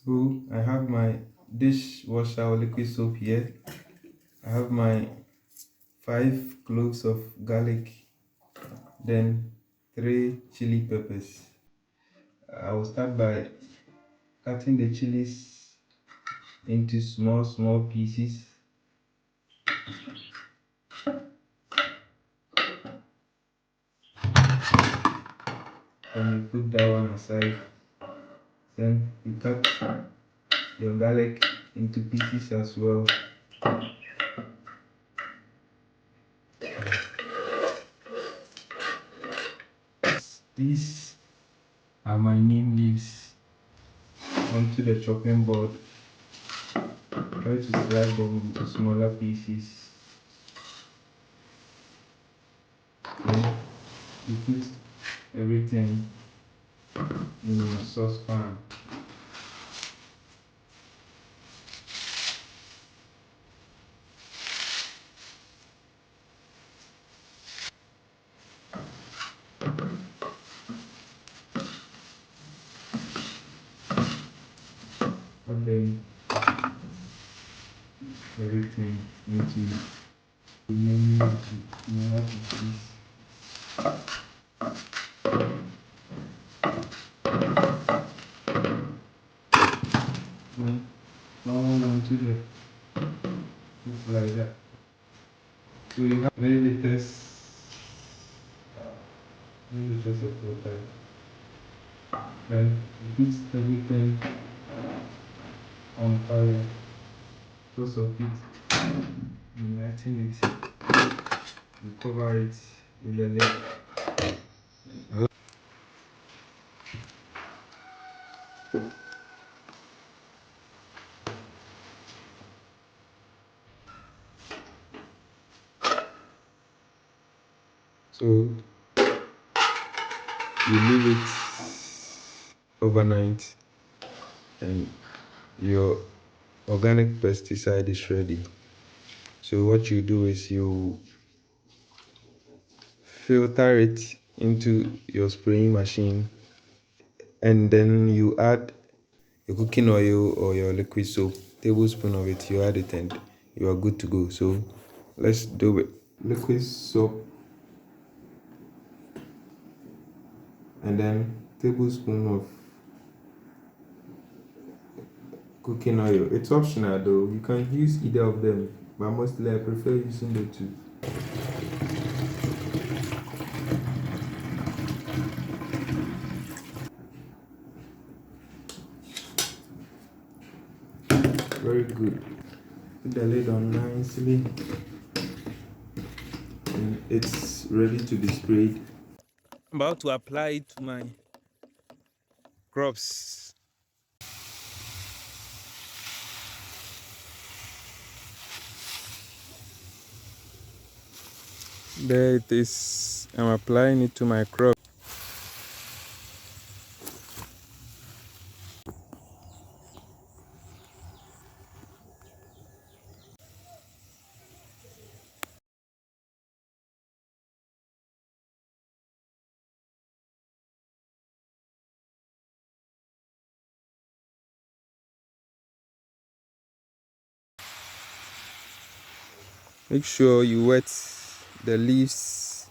So I have my dishwasher or liquid soap here. I have my 5 cloves of garlic, then 3 chili peppers. I will start by cutting the chilies into small pieces. Then you put that one aside. Then you cut your garlic into pieces as well. These are my neem leaves onto the chopping board. Try to slice them into smaller pieces. Then you put everything in a saucepan. And then everything into smaller pieces. Now onto the soup like that. So you have very little of water. Then you put everything on fire. Close of it, igniting it, you cover it with the lid. So you leave it overnight and your organic pesticide is ready. So what you do is you filter it into your spraying machine, and then you add your cooking oil or your liquid soap, tablespoon of it, you add it and you are good to go. So let's do it. Liquid soap, and then tablespoon of cooking oil. It's optional though, you can use either of them, but mostly I prefer using the two. Very good. Put the lid on nicely and it's ready to be sprayed. I'm about to apply it to my crops. There it is. I'm applying it to my crop. Make sure you wet the leaves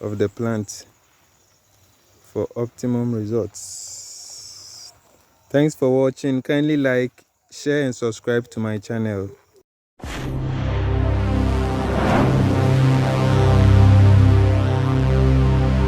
of the plant for optimum results. Thanks for watching. Kindly like, share and subscribe to my channel.